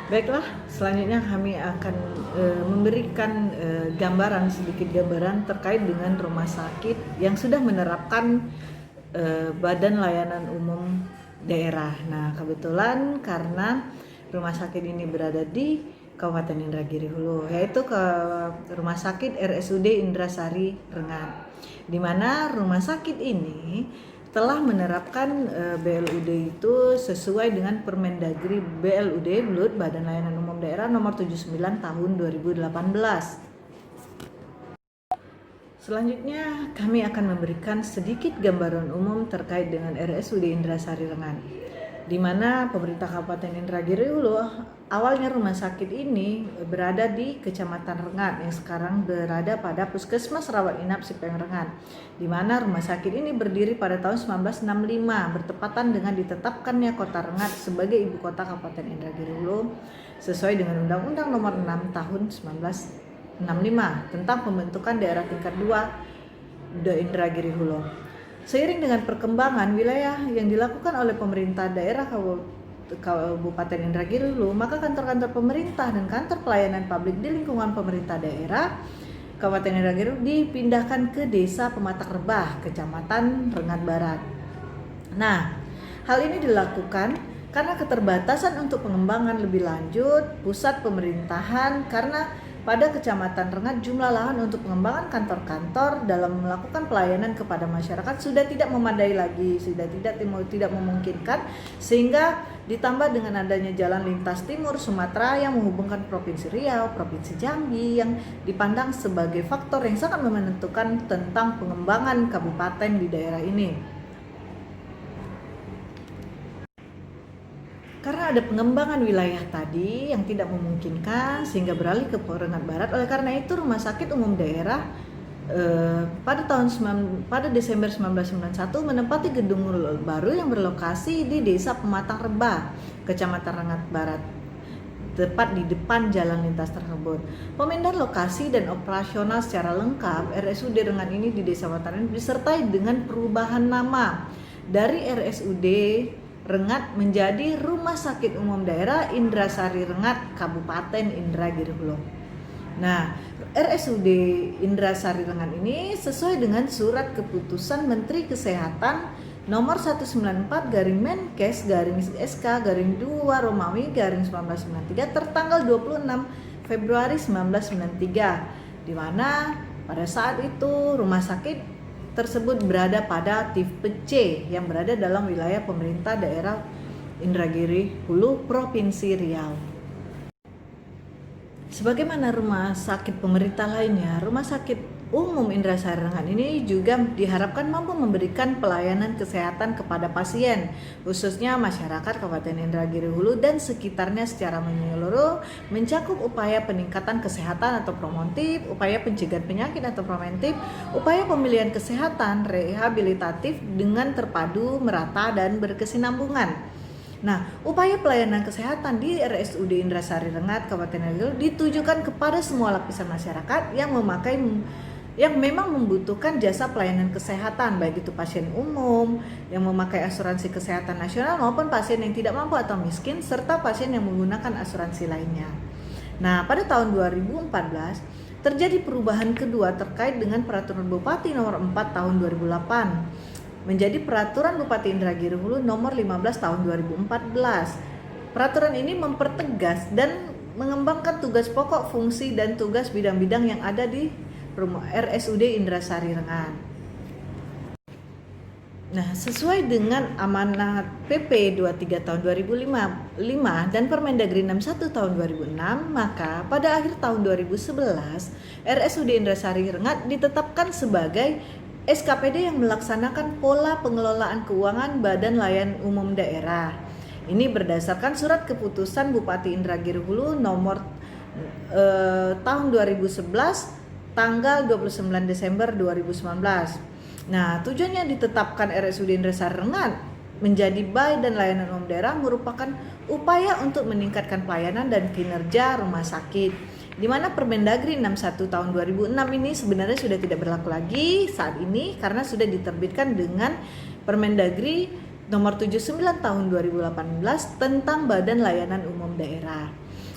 Baiklah, selanjutnya kami akan memberikan sedikit gambaran terkait dengan rumah sakit yang sudah menerapkan Badan Layanan Umum Daerah. Nah, kebetulan karena rumah sakit ini berada di Kabupaten Indragiri Hulu, yaitu ke Rumah Sakit RSUD Indrasari Rengat, di mana rumah sakit ini telah menerapkan BLUD itu sesuai dengan Permendagri BLUD Badan Layanan Umum Daerah nomor 79 tahun 2018. Selanjutnya kami akan memberikan sedikit gambaran umum terkait dengan RSUD Indrasari Rengat, di mana pemerintah Kabupaten Indragiri Hulu awalnya rumah sakit ini berada di Kecamatan Rengat yang sekarang berada pada Puskesmas Rawat Inap Sipeng Rengat, di mana rumah sakit ini berdiri pada tahun 1965 bertepatan dengan ditetapkannya Kota Rengat sebagai ibu kota Kabupaten Indragiri Hulu sesuai dengan Undang-Undang Nomor 6 Tahun 1965 tentang pembentukan daerah tingkat 2 Indragiri Hulu. Seiring dengan perkembangan wilayah yang dilakukan oleh pemerintah daerah Kabupaten Indragiri Hulu, maka kantor-kantor pemerintah dan kantor pelayanan publik di lingkungan pemerintah daerah Kabupaten Indragiri Hulu dipindahkan ke Desa Pematak Rebah, Kecamatan Rengat Barat. Nah, hal ini dilakukan karena keterbatasan untuk pengembangan lebih lanjut pusat pemerintahan, karena pada Kecamatan Rengat jumlah lahan untuk pengembangan kantor-kantor dalam melakukan pelayanan kepada masyarakat sudah tidak memadai lagi, sudah tidak memungkinkan, sehingga ditambah dengan adanya jalan lintas timur Sumatera yang menghubungkan Provinsi Riau, Provinsi Jambi yang dipandang sebagai faktor yang sangat menentukan tentang pengembangan kabupaten di daerah ini. Karena ada pengembangan wilayah tadi yang tidak memungkinkan sehingga beralih ke Rengat Barat. Oleh karena itu Rumah Sakit Umum Daerah pada Desember 1991 menempati gedung baru yang berlokasi di Desa Pematang Rebah, Kecamatan Rengat Barat, tepat di depan jalan lintas tersebut. Pemindahan lokasi dan operasional secara lengkap RSUD Rengat ini di Desa Wataran disertai dengan perubahan nama dari RSUD Rengat menjadi Rumah Sakit Umum Daerah Indrasari Rengat Kabupaten Indragiri Hulu. Nah, RSUD Indrasari Rengat ini sesuai dengan surat keputusan Menteri Kesehatan nomor 194/Menkes/SK/2 Romawi /1993 tertanggal 26 Februari 1993, di mana pada saat itu rumah sakit tersebut berada pada tipe C yang berada dalam wilayah pemerintah daerah Indragiri Hulu, Provinsi Riau. Sebagaimana rumah sakit pemerintah lainnya, Rumah Sakit Umum Indrasari Rengat ini juga diharapkan mampu memberikan pelayanan kesehatan kepada pasien, khususnya masyarakat Kabupaten Indragiri Hulu dan sekitarnya secara menyeluruh, mencakup upaya peningkatan kesehatan atau promotif, upaya pencegahan penyakit atau preventif, upaya pemilihan kesehatan rehabilitatif dengan terpadu, merata, dan berkesinambungan. Nah, upaya pelayanan kesehatan di RSUD Indrasari Rengat Kabupaten Indragiri ditujukan kepada semua lapisan masyarakat yang memang membutuhkan jasa pelayanan kesehatan, baik itu pasien umum yang memakai asuransi kesehatan nasional maupun pasien yang tidak mampu atau miskin serta pasien yang menggunakan asuransi lainnya. Nah, pada tahun 2014 terjadi perubahan kedua terkait dengan Peraturan Bupati Nomor 4 Tahun 2008 menjadi Peraturan Bupati Indragiri Hulu Nomor 15 Tahun 2014. Peraturan ini mempertegas dan mengembangkan tugas pokok, fungsi, dan tugas bidang-bidang yang ada di RSUD Indrasari Rengat. Nah, sesuai dengan amanat PP 23 tahun 2005 dan Permendagri 61 tahun 2006, maka pada akhir tahun 2011 RSUD Indrasari Rengat ditetapkan sebagai SKPD yang melaksanakan pola pengelolaan keuangan Badan Layanan Umum Daerah. Ini berdasarkan surat keputusan Bupati Indragiri Hulu nomor tahun 2011 tanggal 29 Desember 2019. Nah, tujuannya ditetapkan RSUD Indrasari Rengat menjadi Badan Layanan Umum Daerah merupakan upaya untuk meningkatkan pelayanan dan kinerja rumah sakit, di mana Permendagri 61 tahun 2006 ini sebenarnya sudah tidak berlaku lagi saat ini karena sudah diterbitkan dengan Permendagri nomor 79 tahun 2018 tentang Badan Layanan Umum Daerah.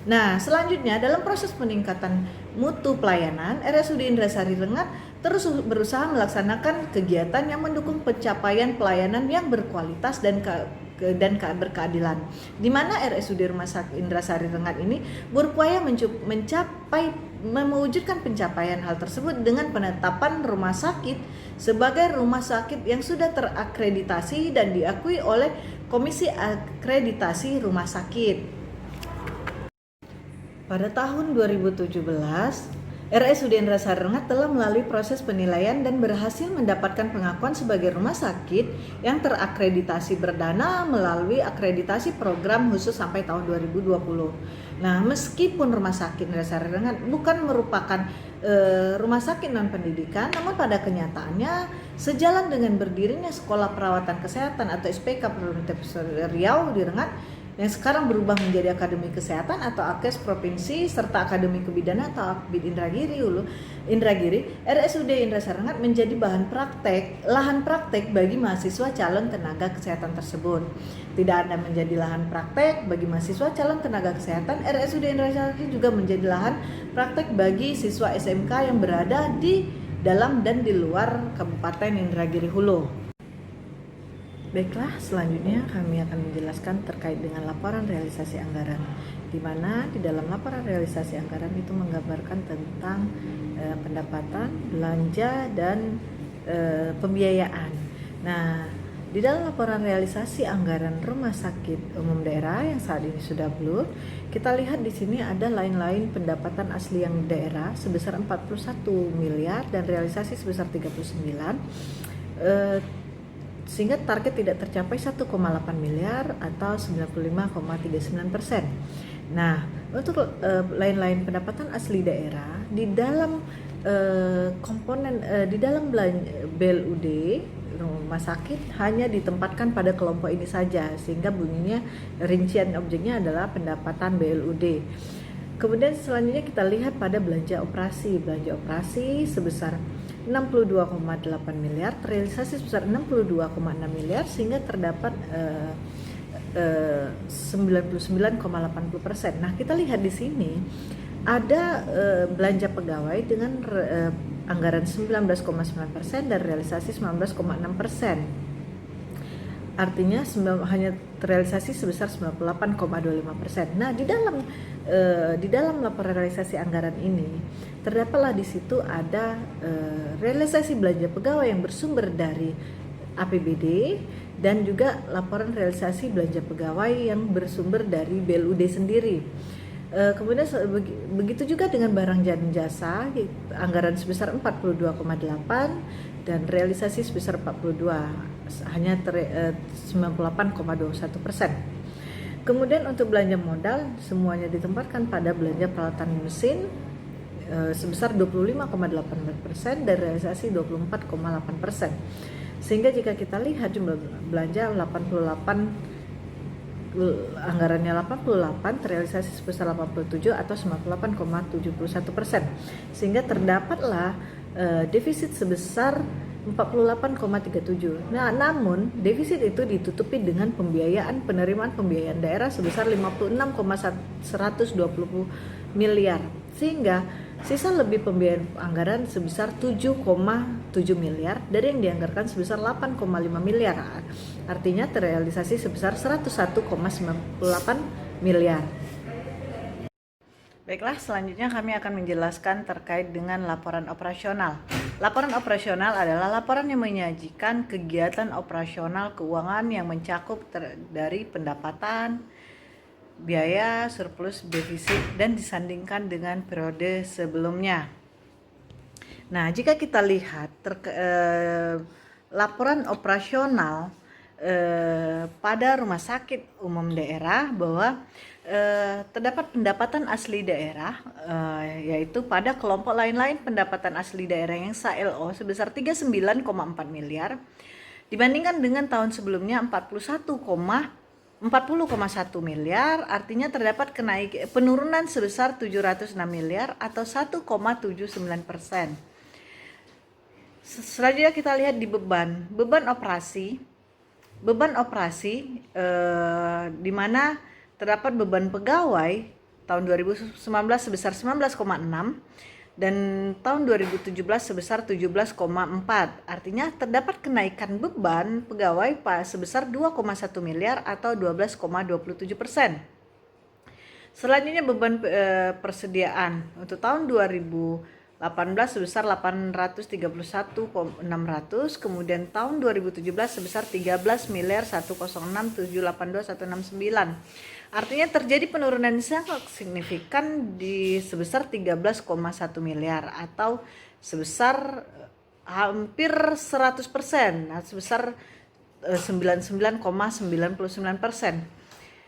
Nah, selanjutnya dalam proses peningkatan mutu pelayanan, RSUD Indrasari Rengat terus berusaha melaksanakan kegiatan yang mendukung pencapaian pelayanan yang berkualitas dan berkeadilan. Di mana RSUD Rumah Sakit Indrasari Rengat ini berupaya mewujudkan pencapaian hal tersebut dengan penetapan rumah sakit sebagai rumah sakit yang sudah terakreditasi dan diakui oleh Komisi Akreditasi Rumah Sakit. Pada tahun 2017, RSUD Indrasari Rengat telah melalui proses penilaian dan berhasil mendapatkan pengakuan sebagai rumah sakit yang terakreditasi berdana melalui akreditasi program khusus sampai tahun 2020. Nah, meskipun rumah sakit Indrasari Rengat bukan merupakan rumah sakit non pendidikan, namun pada kenyataannya sejalan dengan berdirinya Sekolah Perawatan Kesehatan atau SPK Universitas Riau di Rengat yang sekarang berubah menjadi Akademi Kesehatan atau AKES Provinsi serta Akademi Kebidanan atau AKBID Indragiri, RSUD Indrasari Rengat menjadi lahan praktek bagi mahasiswa calon tenaga kesehatan tersebut. Tidak ada menjadi lahan praktek bagi mahasiswa calon tenaga kesehatan, RSUD Indrasari juga menjadi lahan praktek bagi siswa SMK yang berada di dalam dan di luar Kabupaten Indragiri Hulu. Baiklah, selanjutnya kami akan menjelaskan terkait dengan laporan realisasi anggaran, di mana di dalam laporan realisasi anggaran itu menggambarkan tentang pendapatan, belanja, dan pembiayaan. Nah, di dalam laporan realisasi anggaran Rumah Sakit Umum Daerah yang saat ini sudah blur, kita lihat di sini ada lain-lain pendapatan asli yang daerah sebesar 41 miliar dan realisasi sebesar 39. Sehingga target tidak tercapai 1,8 miliar atau 95,39%. Nah, untuk lain-lain pendapatan asli daerah di dalam komponen di dalam BLUD rumah sakit hanya ditempatkan pada kelompok ini saja, sehingga bunyinya rincian objeknya adalah pendapatan BLUD. Kemudian selanjutnya kita lihat pada belanja operasi sebesar 62,8 miliar, terrealisasi sebesar 62,6 miliar, sehingga terdapat 99,80%. Nah, kita lihat di sini ada belanja pegawai dengan anggaran 19,9% dan realisasi 19,6%. Artinya hanya terrealisasi sebesar 98,25%. Nah, di dalam laporan realisasi anggaran ini terdapatlah di situ ada realisasi belanja pegawai yang bersumber dari APBD dan juga laporan realisasi belanja pegawai yang bersumber dari BLUD sendiri. Kemudian begitu juga dengan barang dan jasa, anggaran sebesar 42,8 dan realisasi sebesar 42, hanya 98,21%. Kemudian untuk belanja modal semuanya ditempatkan pada belanja peralatan mesin sebesar 25,8% dan realisasi 24,8%. Sehingga jika kita lihat jumlah belanja anggarannya 88, terrealisasi sebesar 87 atau 98,71%, sehingga terdapatlah defisit sebesar 48,37. Nah, namun defisit itu ditutupi dengan penerimaan pembiayaan daerah sebesar 56,120 miliar, sehingga sisa lebih pembiayaan anggaran sebesar 7,7 miliar dari yang dianggarkan sebesar 8,5 miliar. Artinya terrealisasi sebesar 101,98 miliar. Baiklah, selanjutnya kami akan menjelaskan terkait dengan laporan operasional. Laporan operasional adalah laporan yang menyajikan kegiatan operasional keuangan yang mencakup dari pendapatan, biaya, surplus, defisit, dan disandingkan dengan periode sebelumnya. Nah, jika kita lihat laporan operasional pada rumah sakit umum daerah bahwa terdapat pendapatan asli daerah yaitu pada kelompok lain-lain pendapatan asli daerah yang SALO sebesar 39,4 miliar dibandingkan dengan tahun sebelumnya 40,1 miliar, artinya terdapat penurunan sebesar 706 miliar atau 1,79%. Selanjutnya kita lihat di beban operasi di mana terdapat beban pegawai tahun 2019 sebesar 19,6 dan tahun 2017 sebesar 17,4. Artinya terdapat kenaikan beban pegawai sebesar 2,1 miliar atau 12,27%. Selanjutnya beban persediaan untuk tahun 2018 sebesar 831,600, kemudian tahun 2017 sebesar 13 miliar 106,782,169. Artinya terjadi penurunan sangat signifikan di sebesar 13,1 miliar atau sebesar hampir 100%, sebesar 99,99%.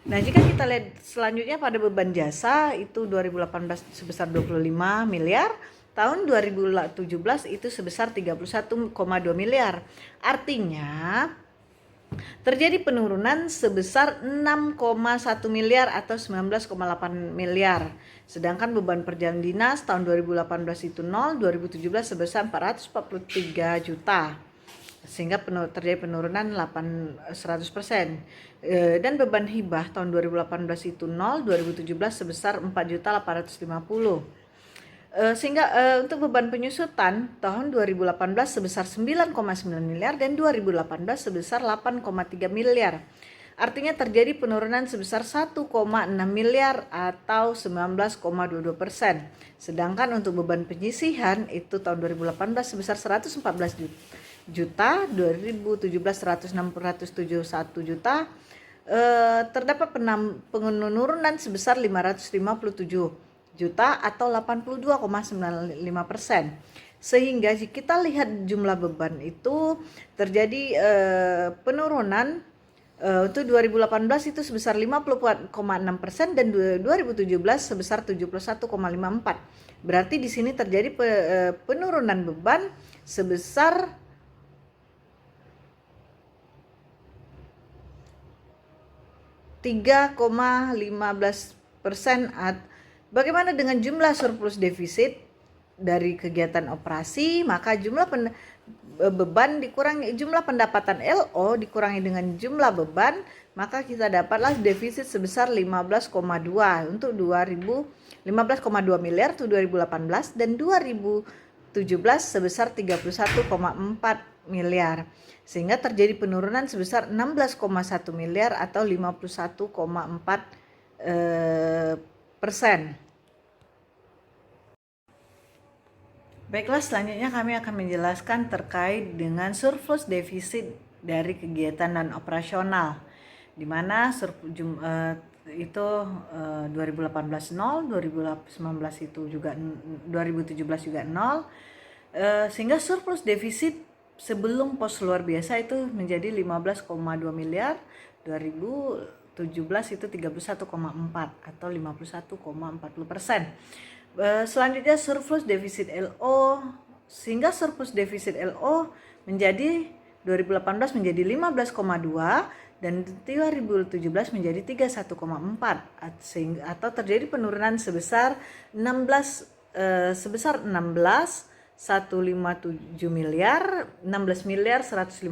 Nah, jika kita lihat selanjutnya pada beban jasa itu 2018 sebesar 25 miliar, tahun 2017 itu sebesar 31,2 miliar. Artinya terjadi penurunan sebesar 6,1 miliar atau 19,8 miliar. Sedangkan beban perjalanan dinas tahun 2018 itu 0, 2017 sebesar 443 juta. Sehingga terjadi penurunan 100%. Dan beban hibah tahun 2018 itu 0, 2017 sebesar 4.850.000. Sehingga untuk beban penyusutan tahun 2018 sebesar 9,9 miliar dan 2018 sebesar 8,3 miliar. Artinya terjadi penurunan sebesar 1,6 miliar atau 19,22%. Sedangkan untuk beban penyisihan itu tahun 2018 sebesar 114 juta, 2017 171 juta. Terdapat penurunan sebesar 557 juta atau 82,95%. Sehingga jika kita lihat jumlah beban itu terjadi penurunan untuk 2018 itu sebesar 50,6% dan 2017 sebesar 71,54. Berarti di sini terjadi penurunan beban sebesar 3,15%. Bagaimana dengan jumlah surplus defisit dari kegiatan operasi? Maka jumlah beban dikurangi jumlah pendapatan LO dikurangi dengan jumlah beban, maka kita dapatlah defisit sebesar 15,2 untuk 15,2 miliar untuk 2018 dan 2017 sebesar 31,4 miliar. Sehingga terjadi penurunan sebesar 16,1 miliar atau 51,4%. Baiklah, selanjutnya kami akan menjelaskan terkait dengan surplus defisit dari kegiatan non operasional, di mana itu 2018 0, 2019 itu juga 2017 juga 0, sehingga surplus defisit sebelum pos luar biasa itu menjadi 15,2 miliar, 2017 itu 31,4 atau 51,40%. Selanjutnya surplus defisit LO, sehingga surplus defisit LO menjadi 2018 menjadi 15,2 dan 2017 menjadi 31,4 atau terjadi penurunan sebesar 157 miliar 16 miliar 157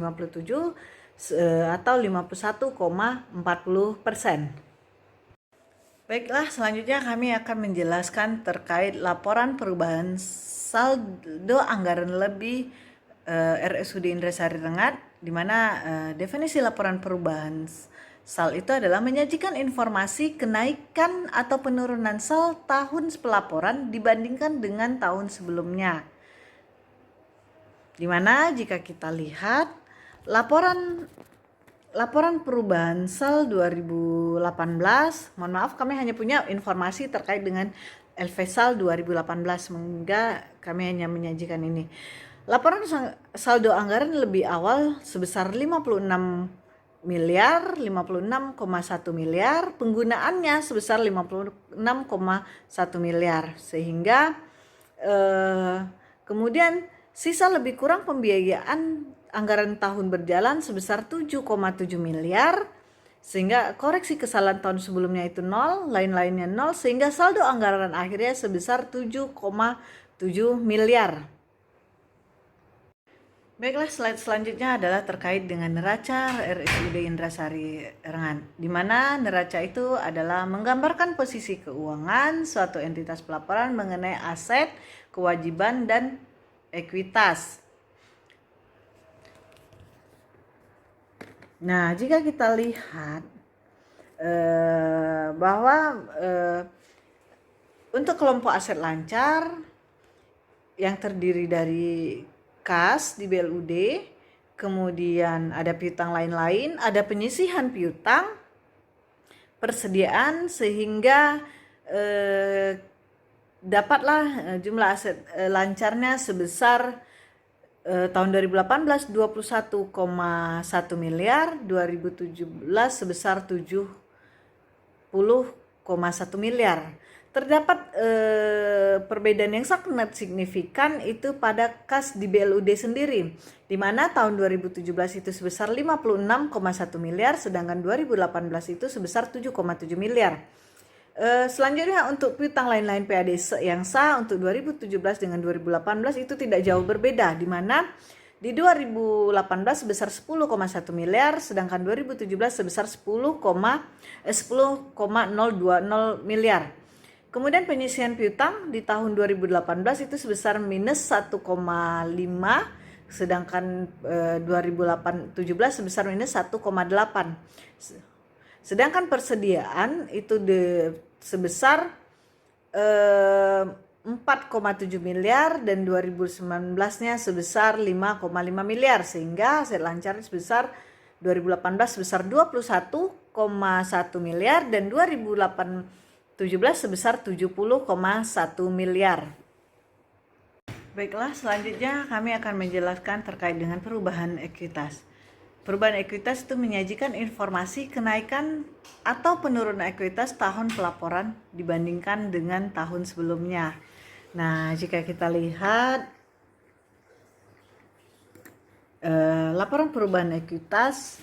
atau 51,40%. Baiklah, selanjutnya kami akan menjelaskan terkait laporan perubahan saldo anggaran lebih RSUD Indrasari Rengat, di mana definisi laporan perubahan SAL itu adalah menyajikan informasi kenaikan atau penurunan SAL tahun pelaporan dibandingkan dengan tahun sebelumnya. Di mana jika kita lihat laporan perubahan SAL 2018, mohon maaf kami hanya punya informasi terkait dengan LV SAL 2018 sehingga kami hanya menyajikan ini. Laporan saldo anggaran lebih awal sebesar 56 miliar, 56,1 miliar, penggunaannya sebesar 56,1 miliar, sehingga kemudian sisa lebih kurang pembiayaan anggaran tahun berjalan sebesar 7,7 miliar, sehingga koreksi kesalahan tahun sebelumnya itu 0, lain-lainnya 0, sehingga saldo anggaran akhirnya sebesar 7,7 miliar. Baiklah, slide selanjutnya adalah terkait dengan neraca RSUD Indrasari Rengan, di mana neraca itu adalah menggambarkan posisi keuangan suatu entitas pelaporan mengenai aset, kewajiban, dan ekuitas. Nah, jika kita lihat bahwa untuk kelompok aset lancar yang terdiri dari kas di BLUD, kemudian ada piutang lain-lain, ada penyisihan piutang, persediaan, sehingga dapatlah jumlah aset lancarnya sebesar tahun 2018 21,1 miliar, 2017 sebesar 70,1 miliar. Terdapat perbedaan yang sangat signifikan itu pada kas di BLUD sendiri, di mana tahun 2017 itu sebesar 56,1 miliar, sedangkan 2018 itu sebesar 7,7 miliar. Selanjutnya untuk piutang lain-lain PAD yang sah untuk 2017 dengan 2018 itu tidak jauh berbeda, di mana di 2018 sebesar 10,1 miliar, sedangkan 2017 sebesar 10,020 miliar. Kemudian penyisihan piutang di tahun 2018 itu sebesar minus 1,5, sedangkan 2017 sebesar minus 1,8. Sedangkan persediaan itu sebesar 4,7 miliar dan 2019-nya sebesar 5,5 miliar, sehingga aset lancar sebesar 2018 sebesar 21,1 miliar dan 2017 sebesar 70,1 miliar. Baiklah, selanjutnya kami akan menjelaskan terkait dengan perubahan ekuitas. Perubahan ekuitas itu menyajikan informasi kenaikan atau penurunan ekuitas tahun pelaporan dibandingkan dengan tahun sebelumnya. Nah, jika kita lihat laporan perubahan ekuitas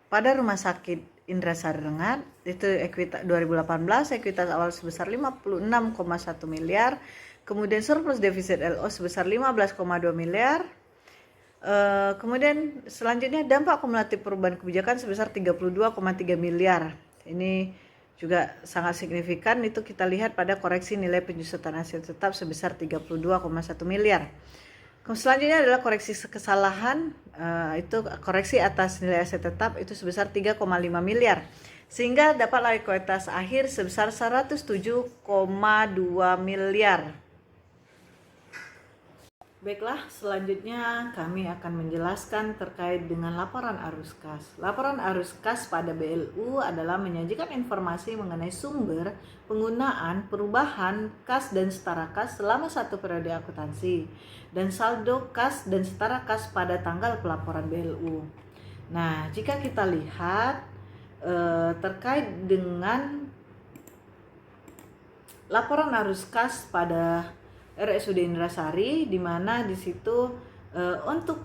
pada Rumah Sakit Indrasari Rengan itu ekuitas 2018 ekuitas awal sebesar 56,1 miliar, kemudian surplus defisit LO sebesar 15,2 miliar. Kemudian selanjutnya dampak kumulatif perubahan kebijakan sebesar 32,3 miliar. Ini juga sangat signifikan, itu kita lihat pada koreksi nilai penyusutan aset tetap sebesar 32,1 miliar. Selanjutnya adalah koreksi kesalahan, itu koreksi atas nilai aset tetap itu sebesar 3,5 miliar. Sehingga dapatlah ekuitas akhir sebesar 107,2 miliar. Baiklah, selanjutnya kami akan menjelaskan terkait dengan laporan arus kas. Laporan arus kas pada BLU adalah menyajikan informasi mengenai sumber, penggunaan, perubahan kas dan setara kas selama satu periode akuntansi, dan saldo kas dan setara kas pada tanggal pelaporan BLU. Nah, jika kita lihat terkait dengan laporan arus kas pada RSUD Indrasari, di mana di situ untuk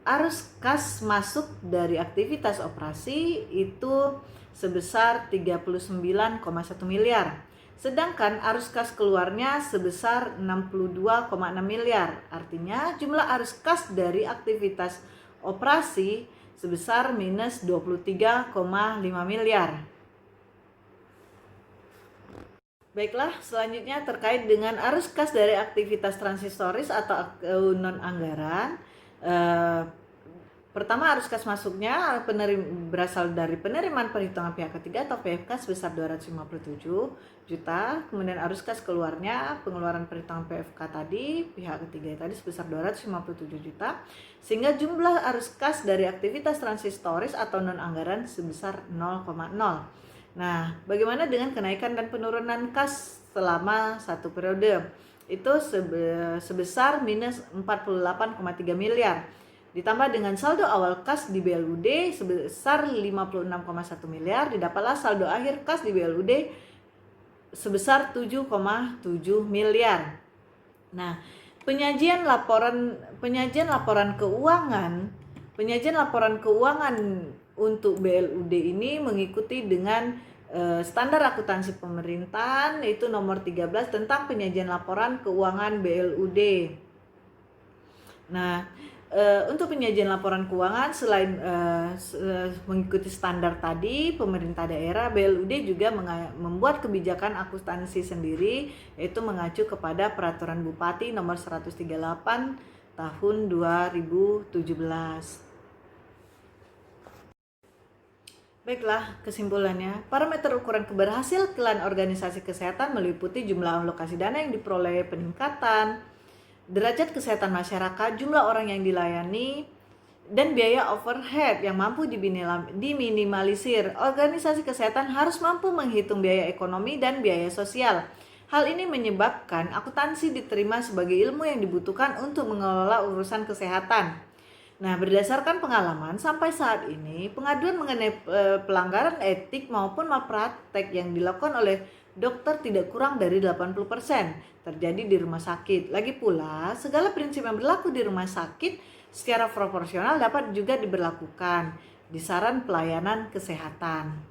arus kas masuk dari aktivitas operasi itu sebesar 39,1 miliar. Sedangkan arus kas keluarnya sebesar 62,6 miliar. Artinya jumlah arus kas dari aktivitas operasi sebesar minus 23,5 miliar. Baiklah, selanjutnya terkait dengan arus kas dari aktivitas transistoris atau non-anggaran. Pertama, arus kas masuknya berasal dari penerimaan perhitungan pihak ketiga atau PFK sebesar 257 juta. Kemudian arus kas keluarnya pengeluaran perhitungan PFK tadi, pihak ketiga tadi sebesar 257 juta. Sehingga jumlah arus kas dari aktivitas transistoris atau non-anggaran sebesar 0,0. Nah, bagaimana dengan kenaikan dan penurunan kas selama satu periode? Itu sebesar minus 48,3 miliar. Ditambah dengan saldo awal kas di BLUD sebesar 56,1 miliar, didapatlah saldo akhir kas di BLUD sebesar 7,7 miliar. Nah, penyajian laporan keuangan untuk BLUD ini mengikuti dengan standar akuntansi pemerintahan, itu nomor 13 tentang penyajian laporan keuangan BLUD. Nah, untuk penyajian laporan keuangan selain mengikuti standar tadi, pemerintah daerah BLUD juga membuat kebijakan akuntansi sendiri, yaitu mengacu kepada Peraturan Bupati Nomor 138 Tahun 2017. Baiklah, kesimpulannya, parameter ukuran keberhasilan organisasi kesehatan meliputi jumlah alokasi dana yang diperoleh, peningkatan derajat kesehatan masyarakat, jumlah orang yang dilayani, dan biaya overhead yang mampu diminimalisir. Organisasi kesehatan harus mampu menghitung biaya ekonomi dan biaya sosial. Hal ini menyebabkan akuntansi diterima sebagai ilmu yang dibutuhkan untuk mengelola urusan kesehatan. Nah, berdasarkan pengalaman sampai saat ini, pengaduan mengenai pelanggaran etik maupun malpraktek yang dilakukan oleh dokter tidak kurang dari 80% terjadi di rumah sakit. Lagi pula, segala prinsip yang berlaku di rumah sakit secara proporsional dapat juga diberlakukan di saran pelayanan kesehatan.